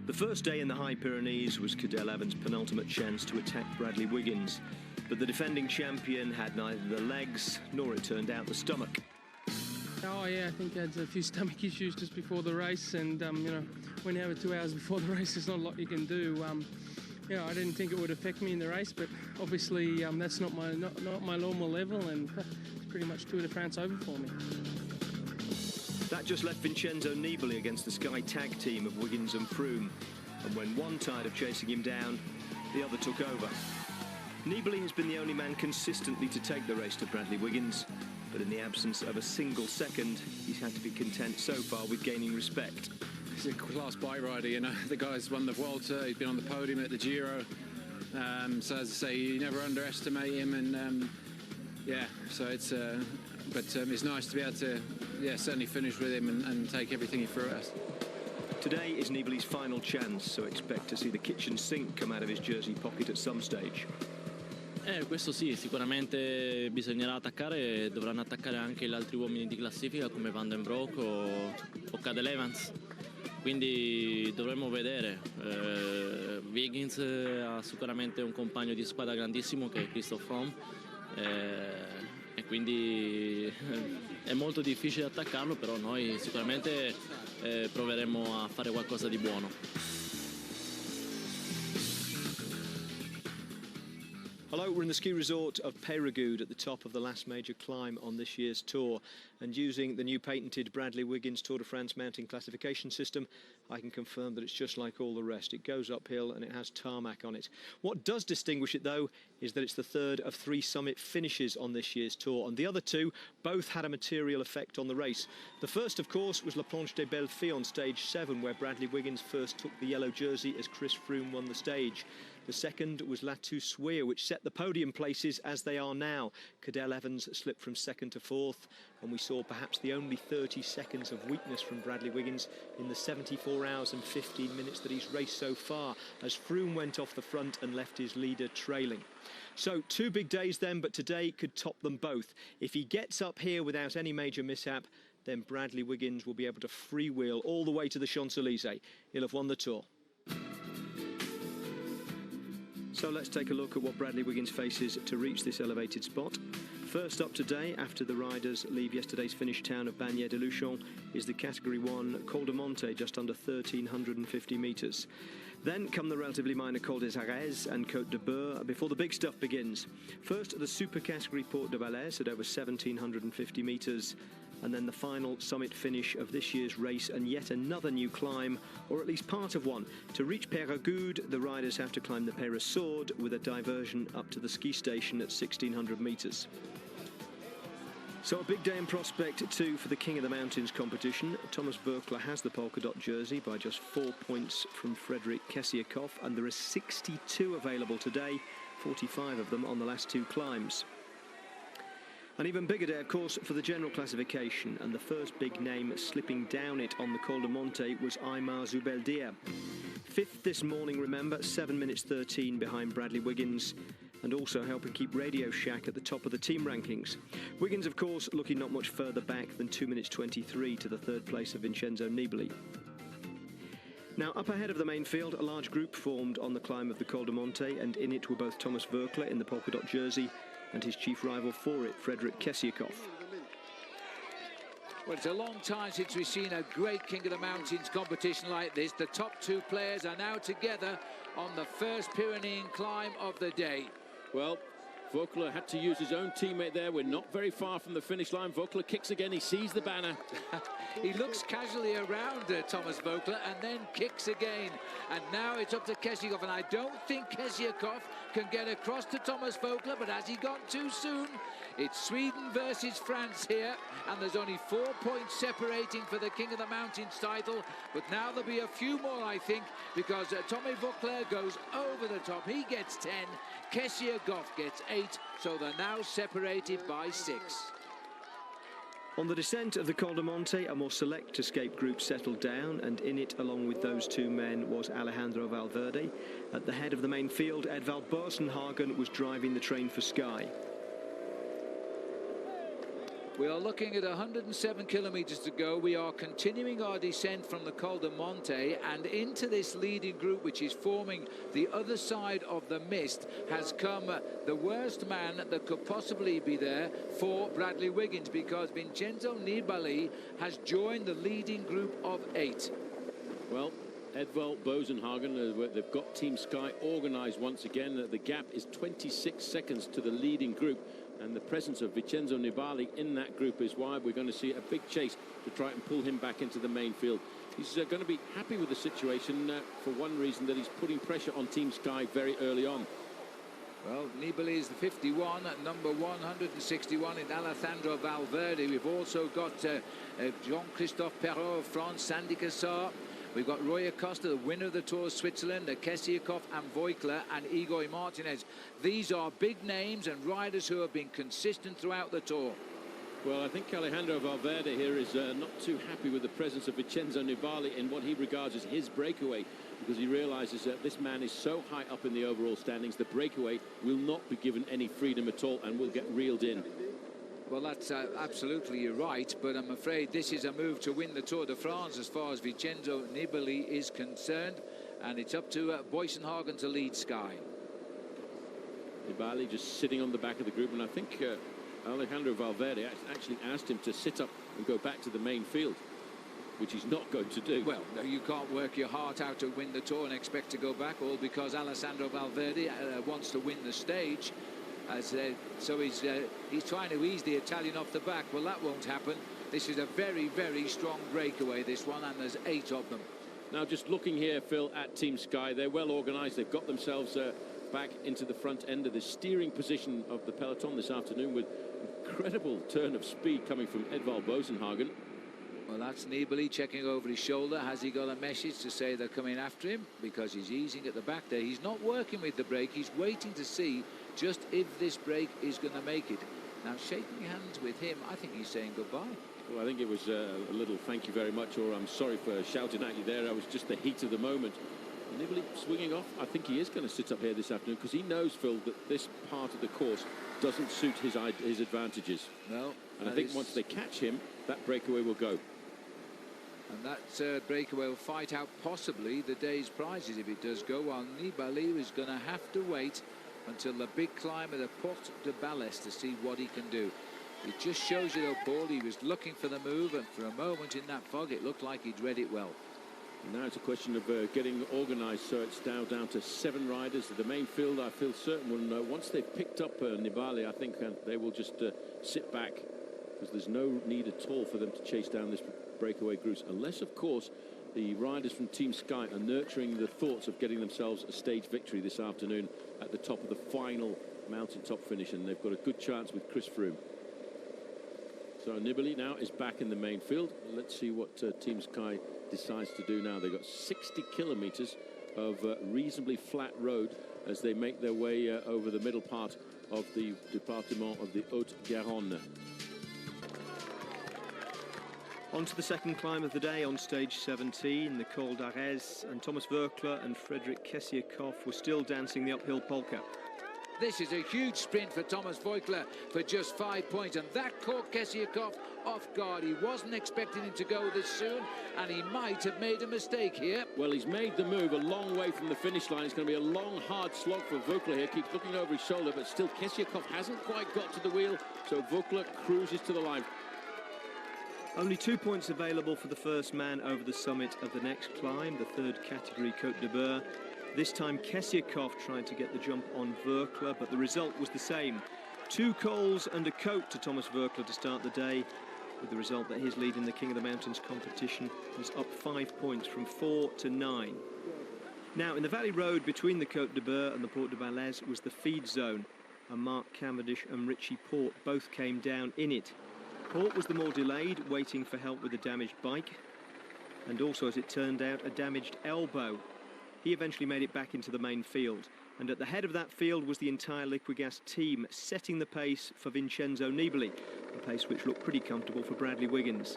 The first day in the High Pyrenees was Cadel Evans' penultimate chance to attack Bradley Wiggins, but the defending champion had neither the legs nor, it turned out, the stomach. Oh yeah, I think I had a few stomach issues just before the race, and you know, when you have it 2 hours before the race, there's not a lot you can do. You know, I didn't think it would affect me in the race, but obviously that's not my normal level, and it's pretty much Tour de France over for me. That just left Vincenzo Nibali against the Sky tag team of Wiggins and Froome, and when one tired of chasing him down, the other took over. Nibali has been the only man consistently to take the race to Bradley Wiggins, but in the absence of a single second, he's had to be content so far with gaining respect. He's a class bike rider, you know. The guy's won the Vuelta, he's been on the podium at the Giro. So as I say, you never underestimate him, and yeah, so it's nice to be able to, yeah, certainly finish with him and take everything he threw at us. Today is Nibali's final chance, so expect to see the kitchen sink come out of his jersey pocket at some stage. Questo sì, sicuramente bisognerà attaccare, e dovranno attaccare anche gli altri uomini di classifica come Van den Broek o Cadel Evans. Quindi dovremo vedere. Wiggins ha sicuramente un compagno di squadra grandissimo che è Christoph Froome, e quindi è molto difficile attaccarlo, però noi sicuramente proveremo a fare qualcosa di buono. Hello, we're in the ski resort of Peyragudes at the top of the last major climb on this year's tour, and using the new patented Bradley Wiggins Tour de France mountain classification system, I can confirm that it's just like all the rest. It goes uphill and it has tarmac on it. What does distinguish it, though, is that it's the third of 3 summit finishes on this year's tour, and the other 2 both had a material effect on the race. The first, of course, was La Planche des Belles Filles on stage 7, where Bradley Wiggins first took the yellow jersey as Chris Froome won the stage. The second was La Toussuire, which set the podium places as they are now. Cadel Evans slipped from 2nd to 4th, and we saw perhaps the only 30 seconds of weakness from Bradley Wiggins in the 74 hours and 15 minutes that he's raced so far, as Froome went off the front and left his leader trailing. So 2 big days then, but today could top them both. If he gets up here without any major mishap, then Bradley Wiggins will be able to freewheel all the way to the Champs-Élysées. He'll have won the Tour. So let's take a look at what Bradley Wiggins faces to reach this elevated spot. First up today, after the riders leave yesterday's finish town of Bagneres-de-Luchon, is the Category 1 Col de Monte, just under 1,350 metres. Then come the relatively minor Col des Arèzes and Côte de Beur before the big stuff begins. First, the super category Porte de Balès at over 1,750 metres, and then the final summit finish of this year's race, and yet another new climb, or at least part of one. To reach Peyragudes, the riders have to climb the Peyragudes with a diversion up to the ski station at 1,600 metres. So a big day in prospect too for the King of the Mountains competition. Thomas Voeckler has the polka dot jersey by just 4 points from Frederick Kessiakoff, and there are 62 available today, 45 of them on the last 2 climbs. An even bigger day, of course, for the general classification, and the first big name slipping down it on the Col de Monte was Aymar Zubeldia. 5th this morning, remember, 7 minutes 13 behind Bradley Wiggins, and also helping keep Radio Shack at the top of the team rankings. Wiggins, of course, looking not much further back than 2 minutes 23 to the 3rd place of Vincenzo Nibali. Now, up ahead of the main field, a large group formed on the climb of the Col de Monte, and in it were both Thomas Voeckler in the polka dot jersey and his chief rival for it, Frederick Kessiakoff. Well, it's a long time since we've seen a great King of the Mountains competition like this. The top 2 players are now together on the first Pyrenean climb of the day. Well, Voeckler had to use his own teammate there. We're not very far from the finish line. Voeckler kicks again, he sees the banner. He looks casually around Thomas Voeckler and then kicks again. And now it's up to Kessiakoff, and I don't think Kessiakoff can get across to Thomas Voeckler, but has he gone too soon? It's Sweden versus France here, and there's only 4 points separating for the King of the Mountains title, but now there'll be a few more, I think, because Tommy Voeckler goes over the top. He gets 10, Kessier-Goff gets 8, so they're now separated by 6. On the descent of the Col de Monte, a more select escape group settled down, and in it, along with those two men, was Alejandro Valverde. At the head of the main field, Edvald Boasson was driving the train for Sky. We are looking at 107 kilometres to go. We are continuing our descent from the Col de Monte, and into this leading group, which is forming the other side of the mist, has come the worst man that could possibly be there for Bradley Wiggins, because Vincenzo Nibali has joined the leading group of 8. Well, Edvald Boasson, they've got Team Sky organised once again. The gap is 26 seconds to the leading group, and the presence of Vincenzo Nibali in that group is why we're going to see a big chase to try and pull him back into the main field. He's going to be happy with the situation for one reason, that he's putting pressure on Team Sky very early on. Well, Nibali is the 51, number 161 in Alejandro Valverde. We've also got Jean-Christophe Perrault of France, Sandy Cassar. We've got Roy Acosta, the winner of the Tour of Switzerland, Kessier-Goff and Voeckler and Igor Martinez. These are big names and riders who have been consistent throughout the Tour. Well, I think Alejandro Valverde here is not too happy with the presence of Vincenzo Nibali in what he regards as his breakaway, because he realises that this man is so high up in the overall standings, the breakaway will not be given any freedom at all and will get reeled in. Well, that's absolutely, you're right, but I'm afraid this is a move to win the Tour de France as far as Vincenzo Nibali is concerned, and it's up to Boasson to lead Sky. Nibali just sitting on the back of the group, and I think Alejandro Valverde actually asked him to sit up and go back to the main field, which he's not going to do. Well, no, you can't work your heart out to win the Tour and expect to go back, all because Alessandro Valverde wants to win the stage. So he's trying to ease the Italian off the back. Well, that won't happen. This is a very, very strong breakaway, this one, and there's 8 of them. Now, just looking here, Phil, at Team Sky, they're well organised. They've got themselves back into the front end of the steering position of the peloton this afternoon, with incredible turn of speed coming from Edvald Boasson. Well, that's Nibali checking over his shoulder. Has he got a message to say they're coming after him? Because he's easing at the back there. He's not working with the brake. He's waiting to see just if this brake is going to make it. Now, shaking hands with him, I think he's saying goodbye. Well, I think it was a little thank you very much, or I'm sorry for shouting at you there. I was just the heat of the moment. Nibali swinging off. I think he is going to sit up here this afternoon, because he knows, Phil, that this part of the course doesn't suit his advantages. No. And I think once they catch him, that breakaway will go. And that breakaway will fight out possibly the day's prizes if it does go, while Nibali is going to have to wait until the big climb of the Porte de Balès to see what he can do. It just shows you, though, Paul, he was looking for the move, and for a moment in that fog it looked like he'd read it well. Now it's a question of getting organised, so it's now down to 7 riders. The main field, I feel certain, will know. Once they've picked up Nibali, I think they will just sit back, because there's no need at all for them to chase down this breakaway group, unless, of course, the riders from Team Sky are nurturing the thoughts of getting themselves a stage victory this afternoon at the top of the final mountaintop finish, and they've got a good chance with Chris Froome. So Nibali now is back in the main field. Let's see what Team Sky decides to do now. They've got 60 kilometres of reasonably flat road as they make their way over the middle part of the département of the Haute-Garonne. On to the second climb of the day on stage 17, the Col d'Arez, and Thomas Voeckler and Frederick Kessier-Goff were still dancing the uphill polka. This is a huge sprint for Thomas Voeckler for just 5 points, and that caught Kessier-Goff off guard. He wasn't expecting him to go this soon, and he might have made a mistake here. Well, he's made the move a long way from the finish line. It's going to be a long, hard slog for Voeckler here. Keeps looking over his shoulder, but still Kessier-Goff hasn't quite got to the wheel, so Voeckler cruises to the line. Only 2 points available for the first man over the summit of the next climb, the third category Côte de Beur. This time Kessier-Goff tried to get the jump on Voeckler, but the result was the same. 2 coals and a coat to Thomas Voeckler to start the day, with the result that his lead in the King of the Mountains competition was up 5 points from 4 to 9. Now, in the valley road between the Côte de Beur and the Porte de Balès was the feed zone, and Mark Cavendish and Richie Porte both came down in it. Porte was the more delayed, waiting for help with a damaged bike, and also, as it turned out, a damaged elbow. He eventually made it back into the main field, and at the head of that field was the entire Liquigas team, setting the pace for Vincenzo Nibali, a pace which looked pretty comfortable for Bradley Wiggins.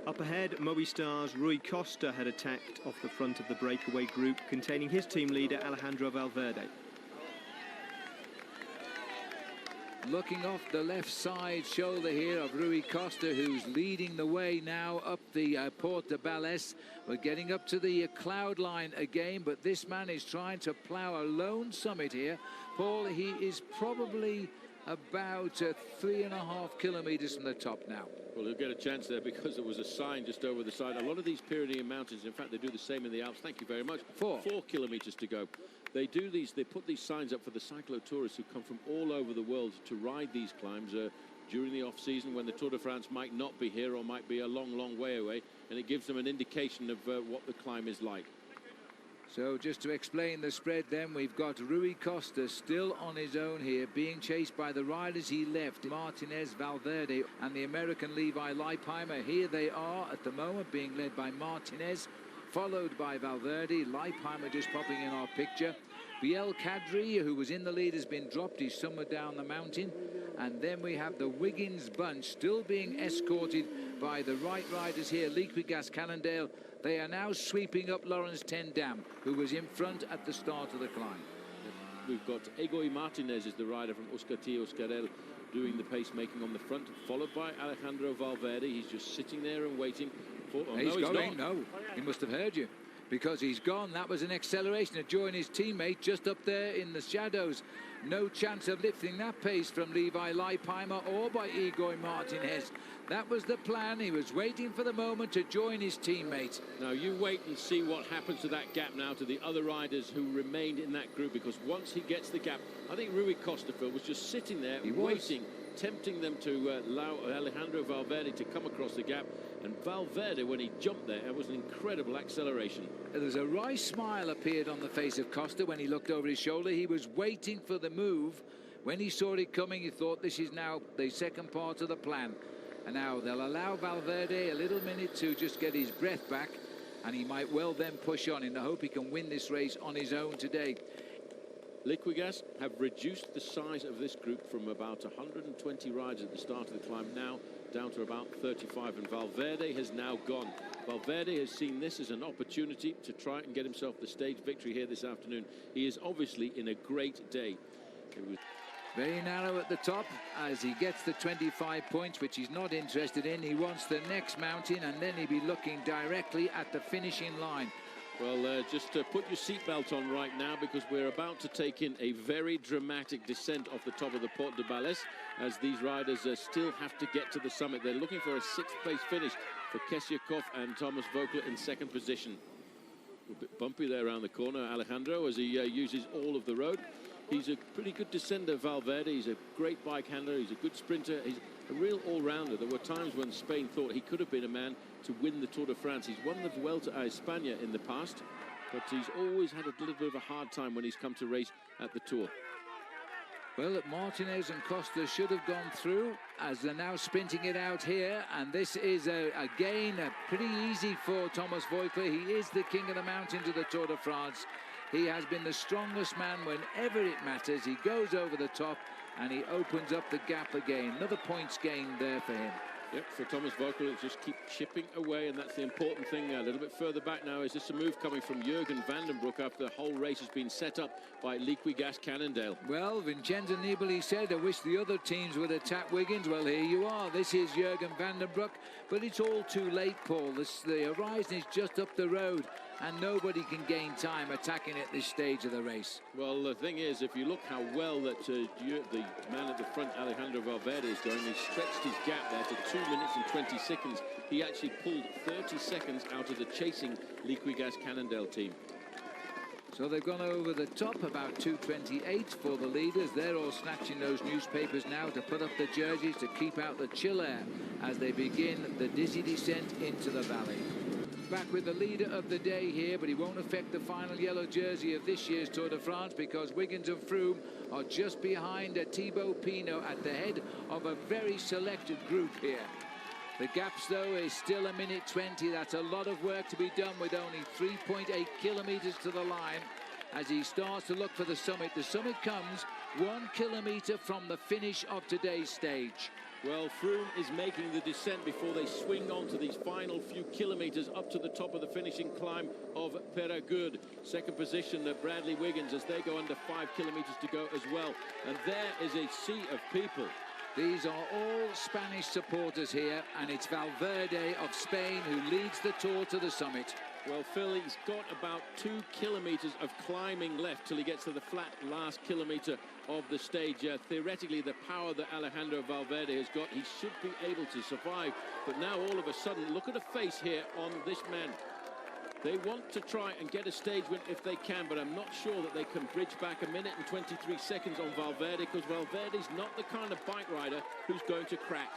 Up ahead, Movistar's Rui Costa had attacked off the front of the breakaway group, containing his team leader Alejandro Valverde. Looking off the left side shoulder here of Rui Costa, who's leading the way now up the Porte de Balès. We're getting up to the cloud line again, but this man is trying to plough a lone summit here. Paul, he is probably about 3.5 kilometres from the top now. Well, he'll get a chance there because there was a sign just over the side. A lot of these Pyrenees mountains, in fact, they do the same in the Alps. Thank you very much. 4 kilometres to go. They do these, they put these signs up for the cyclo-tourists who come from all over the world to ride these climbs during the off-season when the Tour de France might not be here or might be a long, long way away, and it gives them an indication of what the climb is like. So just to explain the spread then, we've got Rui Costa still on his own here, being chased by the riders he left, Martinez, Valverde and the American Levi Leipheimer. Here they are at the moment, being led by Martinez, followed by Valverde. Leipheimer just popping in our picture. Biel Kadri, who was in the lead, has been dropped. He's somewhere down the mountain. And then we have the Wiggins bunch still being escorted by the right riders here, Liquigas, Cannondale. They are now sweeping up Laurens ten Dam, who was in front at the start of the climb. We've got Egoy Martinez is the rider from Euskartel doing the pacemaking on the front, followed by Alejandro Valverde. He's just sitting there and waiting for... Oh, he's no, going. He's not. No, he must have heard you, because he's gone. That was an acceleration to join his teammate just up there in the shadows. No chance of lifting that pace from Levi Leipheimer or by Egoy Martinez. That was the plan. He was waiting for the moment to join his teammate. Now you wait and see what happens to that gap now to the other riders who remained in that group, because once he gets the gap, I think Rui Costa, Phil, was just sitting there waiting, tempting them to allow Alejandro Valverde to come across the gap. And Valverde, when he jumped there, it was an incredible acceleration. There's a wry smile appeared on the face of Costa when he looked over his shoulder. He was waiting for the move. When he saw it coming, he thought this is now the second part of the plan. And now they'll allow Valverde a little minute to just get his breath back, and he might well then push on in the hope he can win this race on his own today. Liquigas have reduced the size of this group from about 120 riders at the start of the climb now down to about 35, and Valverde has now gone. Valverde has seen this as an opportunity to try and get himself the stage victory here this afternoon. He is obviously in a great day. Very narrow at the top as he gets the 25 points, which he's not interested in. He wants the next mountain, and then he'll be looking directly at the finishing line. Well, just put your seatbelt on right now, because we're about to take in a very dramatic descent off the top of the Porte de Balès, as these riders still have to get to the summit. They're looking for a 6th place finish for Kessiakoff and Thomas Voeckler in 2nd position. A bit bumpy there around the corner, Alejandro, as he uses all of the road. He's a pretty good descender, Valverde. He's a great bike handler. He's a good sprinter. He's a real all-rounder. There were times when Spain thought he could have been a man to win the Tour de France. He's won the Vuelta a España in the past, but he's always had a little bit of a hard time when he's come to race at the Tour. Well, Martinez and Costa should have gone through, as they're now sprinting it out here. And this is, again, pretty easy for Thomas Voeckler. He is the king of the mountains of the Tour de France. He has been the strongest man whenever it matters. He goes over the top and he opens up the gap again. Another points gained there for him. Yep, for Thomas Voeckler, it's just keep chipping away, and that's the important thing. A little bit further back now, is this a move coming from Jürgen van den Broek after the whole race has been set up by Liquigas Cannondale? Well, Vincenzo Nibali said, I wish the other teams would attack Wiggins. Well, here you are. This is Jürgen van den Broek, but it's all too late, Paul. the horizon is just up the road, and nobody can gain time attacking at this stage of the race. Well, the thing is, if you look how well that the man at the front, Alejandro Valverde, is going, he stretched his gap there to 2 minutes and 20 seconds. He actually pulled 30 seconds out of the chasing Liquigas Cannondale team. So they've gone over the top, about 2:28 for the leaders. They're all snatching those newspapers now to put up the jerseys to keep out the chill air as they begin the dizzy descent into the valley. back with the leader of the day here, but he won't affect the final yellow jersey of this year's Tour de France because Wiggins and Froome are just behind Thibaut Pinot at the head of a very selected group here. The gaps, though, is still 1:20. That's a lot of work to be done with only 3.8 kilometres to the line as he starts to look for the summit. The summit comes 1 kilometre from the finish of today's stage. Well, Froome is making the descent before they swing on to these final few kilometres up to the top of the finishing climb of Peyragudes. Second position, Bradley Wiggins, as they go under 5 kilometres to go as well. And there is a sea of people. These are all Spanish supporters here, and it's Valverde of Spain who leads the Tour to the summit. Well, Phil, he's got about 2 kilometres of climbing left till he gets to the flat last kilometre of the stage. Theoretically, the power that Alejandro Valverde has got, he should be able to survive. But now, all of a sudden, look at the face here on this man. They want to try and get a stage win if they can, but I'm not sure that they can bridge back 1:23 on Valverde, because Valverde's not the kind of bike rider who's going to crack.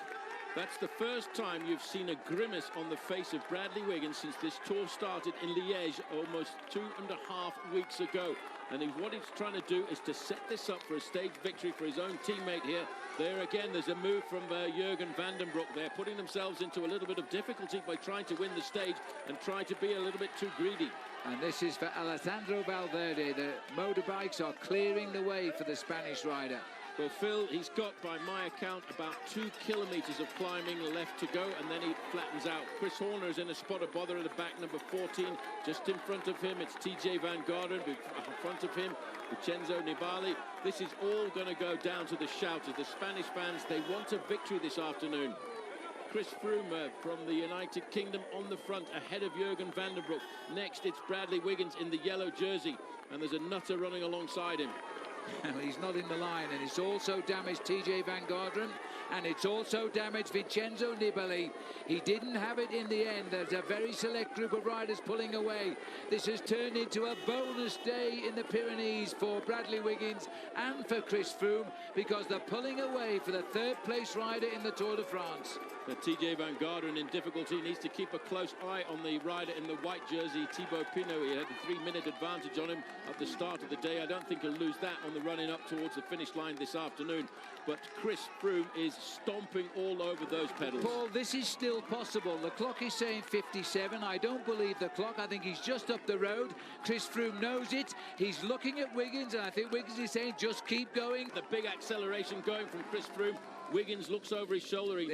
That's the first time you've seen a grimace on the face of Bradley Wiggins since this Tour started in Liège almost 2.5 weeks ago. And what he's trying to do is to set this up for a stage victory for his own teammate here. There again, there's a move from Jürgen van den Broek. They're putting themselves into a little bit of difficulty by trying to win the stage and try to be a little bit too greedy. And this is for Alejandro Valverde. The motorbikes are clearing the way for the Spanish rider. Well, Phil, he's got, by my account, about 2 kilometres of climbing left to go, and then he flattens out. Chris Horner is in a spot of bother at the back, number 14. Just in front of him, it's TJ Van Garderen. In front of him, Vincenzo Nibali. This is all going to go down to the shouters. The Spanish fans, they want a victory this afternoon. Chris Froome from the United Kingdom on the front, ahead of Jürgen van den Broek. Next, it's Bradley Wiggins in the yellow jersey, and there's a nutter running alongside him. He's not in the line, and it's also damaged TJ Van Garderen, and it's also damaged Vincenzo Nibali. He didn't have it in the end. There's a very select group of riders pulling away. This has turned into a bonus day in the Pyrenees for Bradley Wiggins and for Chris Froome, because they're pulling away for the third place rider in the Tour de France. TJ Van Garderen in difficulty, needs to keep a close eye on the rider in the white jersey, Thibaut Pinot. He had a 3-minute advantage on him at the start of the day. I don't think he'll lose that on the running up towards the finish line this afternoon. But Chris Froome is stomping all over those pedals. Paul, this is still possible. The clock is saying 57. I don't believe the clock. I think he's just up the road. Chris Froome knows it. He's looking at Wiggins, and I think Wiggins is saying, just keep going. The big acceleration going from Chris Froome. Wiggins looks over his shoulder. He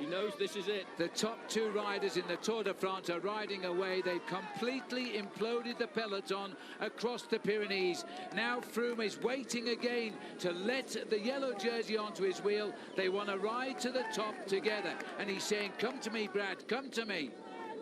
knows this is it. The top 2 riders in the Tour de France are riding away. They've completely imploded the peloton across the Pyrenees. Now Froome is waiting again to let the yellow jersey onto his wheel. They want to ride to the top together. And he's saying, come to me, Brad, come to me.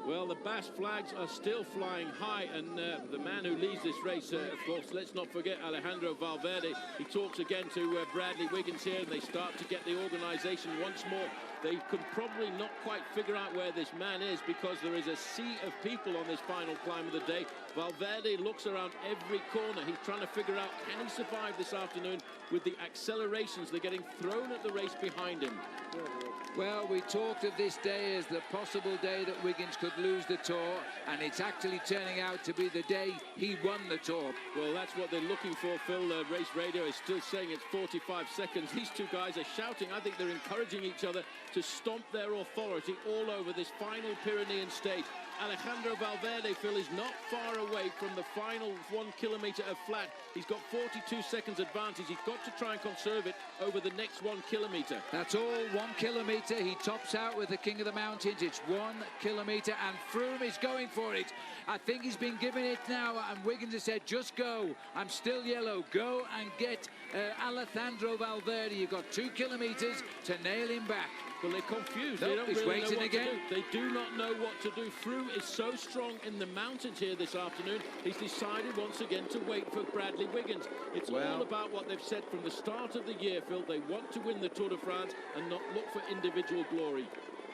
Well, the Basque flags are still flying high, and the man who leads this race, of course, let's not forget Alejandro Valverde. He talks again to Bradley Wiggins here, and they start to get the organisation once more. They can probably not quite figure out where this man is, because there is a sea of people on this final climb of the day. Valverde looks around every corner. He's trying to figure out, can he survive this afternoon with the accelerations they're getting thrown at the race behind him? Well, we talked of this day as the possible day that Wiggins could lose the Tour, and it's actually turning out to be the day he won the Tour. Well, that's what they're looking for, Phil. Race radio is still saying it's 45 seconds. These two guys are shouting. I think they're encouraging each other to stomp their authority all over this final Pyrenean stage. Alejandro Valverde, Phil, is not far away from the final 1 kilometre of flat. He's got 42 seconds advantage. He's got to try and conserve it over the next 1 kilometre. That's all, 1 kilometre. He tops out with the King of the Mountains. It's 1 kilometre, and Froome is going for it. I think he's been given it now, and Wiggins has said, just go. I'm still yellow. Go and get Alejandro Valverde. You've got 2 kilometres to nail him back. Well, they're confused. Nope, they don't he's really know waiting what again. to do. They do not know what to do. Froome is so strong in the mountains here this afternoon. He's decided once again to wait for Bradley Wiggins. It's all about what they've said from the start of the year, Phil. They want to win the Tour de France and not look for individual glory.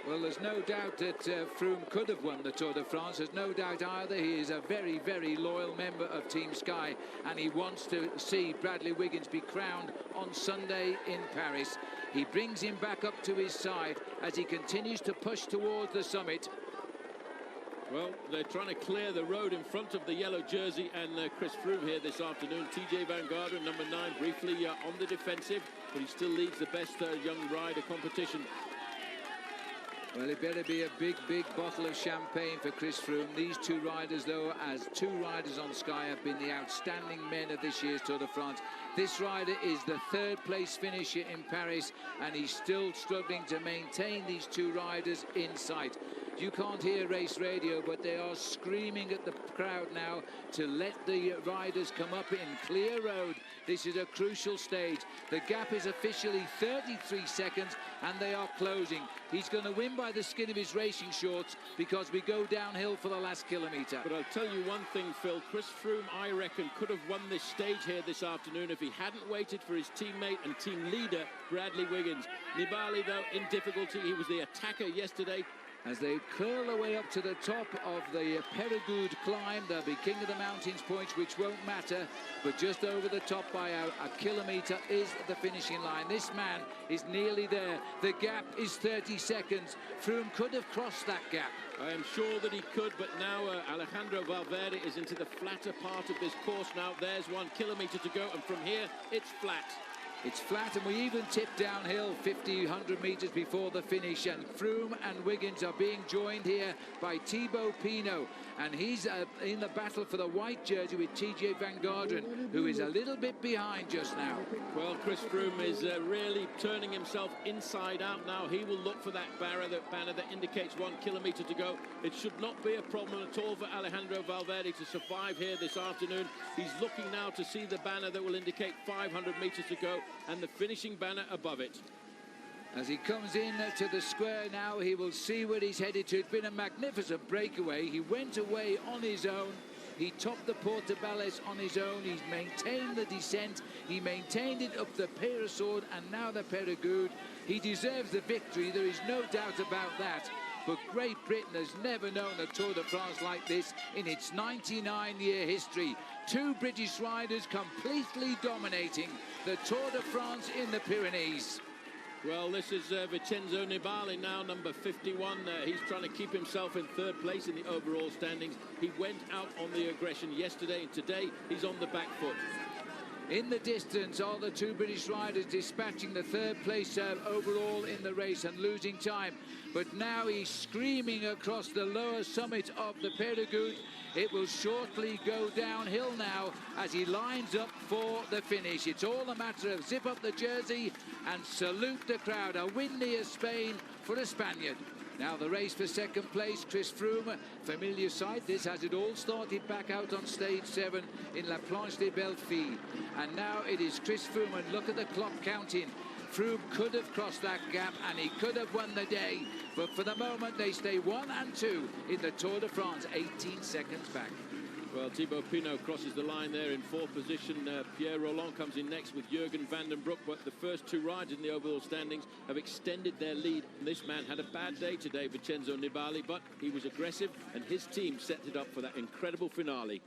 Well, there's no doubt that Froome could have won the Tour de France. There's no doubt either. He is a very, very loyal member of Team Sky, and he wants to see Bradley Wiggins be crowned on Sunday in Paris. He brings him back up to his side as he continues to push towards the summit. Well, they're trying to clear the road in front of the yellow jersey and Chris Froome here this afternoon. TJ Van Garderen, number 9, briefly on the defensive, but he still leads the best young rider competition. Well, it better be a big, big bottle of champagne for Chris Froome. These two riders, though, as two riders on Sky, have been the outstanding men of this year's Tour de France. This rider is the third-place finisher in Paris, and he's still struggling to maintain these two riders in sight. You can't hear race radio, but they are screaming at the crowd now to let the riders come up in clear road. This is a crucial stage. The gap is officially 33 seconds, and they are closing. He's going to win by the skin of his racing shorts because we go downhill for the last kilometre. But I'll tell you one thing, Phil. Chris Froome, I reckon, could have won this stage here this afternoon if he hadn't waited for his teammate and team leader, Bradley Wiggins. Nibali, though, in difficulty. He was the attacker yesterday. As they curl their way up to the top of the Peyragudes climb, they'll be King of the Mountains points, which won't matter, but just over the top by a kilometre is the finishing line. This man is nearly there. The gap is 30 seconds. Froome could have crossed that gap. I am sure that he could, but now Alejandro Valverde is into the flatter part of this course now. There's 1 kilometre to go, and from here, it's flat. It's flat, and we even tip downhill 50, 100 metres before the finish, and Froome and Wiggins are being joined here by Thibaut Pinot, and he's in the battle for the white jersey with TJ Van Garderen, who is a little bit behind just now. Well, Chris Froome is really turning himself inside out now. He will look for that banner that indicates 1 kilometre to go. It should not be a problem at all for Alejandro Valverde to survive here this afternoon. He's looking now to see the banner that will indicate 500 metres to go, and the finishing banner above it. As he comes in to the square now, he will see where he's headed to. It's been a magnificent breakaway. He went away on his own. He topped the Portobello on his own. He's maintained the descent. He maintained it up the Peyragudes and now the Peyragudes. He deserves the victory. There is no doubt about that. But Great Britain has never known a Tour de France like this in its 99-year history. Two British riders completely dominating the Tour de France in the Pyrenees. Well, this is Vincenzo Nibali now, number 51. He's trying to keep himself in third place in the overall standings. He went out on the aggression yesterday, and today he's on the back foot. In the distance are the two British riders dispatching the third place overall in the race and losing time. But now he's screaming across the lower summit of the Peyragudes. It will shortly go downhill now as he lines up for the finish. It's all a matter of zip up the jersey and salute the crowd. A win near Spain for a Spaniard. Now the race for second place, Chris Froome, familiar sight. This has it all started back out on stage 7 in La Planche des Belles Filles. And now it is Chris Froome, and look at the clock counting. Froome could have crossed that gap and he could have won the day. But for the moment, they stay 1 and 2 in the Tour de France, 18 seconds back. Well, Thibaut Pinot crosses the line there in 4th position. Pierre Rolland comes in next with Jürgen van den Broek, but the first two riders in the overall standings have extended their lead. And this man had a bad day today, Vincenzo Nibali, but he was aggressive and his team set it up for that incredible finale.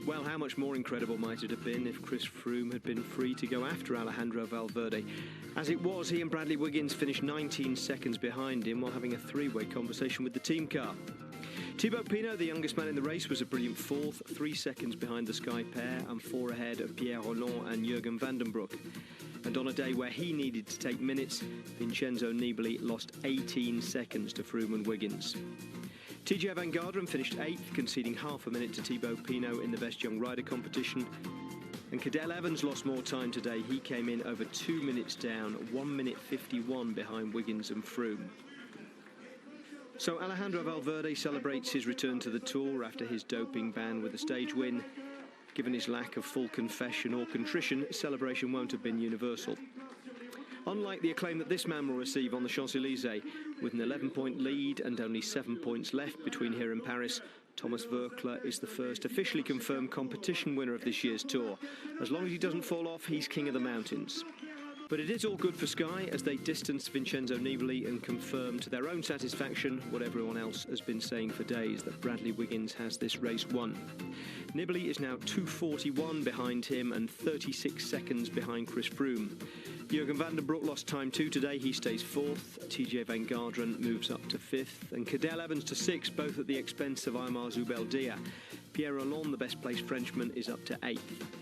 Well, how much more incredible might it have been if Chris Froome had been free to go after Alejandro Valverde? As it was, he and Bradley Wiggins finished 19 seconds behind him while having a three-way conversation with the team car. Thibaut Pinot, the youngest man in the race, was a brilliant 4th, 3 seconds behind the Sky pair and 4 ahead of Pierre Rolland and Jürgen van den Broek. And on a day where he needed to take minutes, Vincenzo Nibali lost 18 seconds to Froome and Wiggins. TJ Van Garderen finished 8th, conceding half a minute to Thibaut Pinot in the Best Young Rider competition. And Cadel Evans lost more time today. He came in over 2 minutes down, 1 minute 51 behind Wiggins and Froome. So Alejandro Valverde celebrates his return to the Tour after his doping ban with a stage win. Given his lack of full confession or contrition, celebration won't have been universal. Unlike the acclaim that this man will receive on the Champs-Élysées, with an 11-point lead and only 7 points left between here and Paris, Thomas Voeckler is the first officially confirmed competition winner of this year's Tour. As long as he doesn't fall off, he's king of the mountains. But it is all good for Sky as they distance Vincenzo Nibali and confirm to their own satisfaction what everyone else has been saying for days, that Bradley Wiggins has this race won. Nibali is now 2:41 behind him and 36 seconds behind Chris Froome. Jurgen van den Broek lost time too today. He stays 4th. TJ Van Garderen moves up to 5th. And Cadel Evans to 6th, both at the expense of Aymar Zubeldia. Pierre Rolland, the best placed Frenchman, is up to 8th.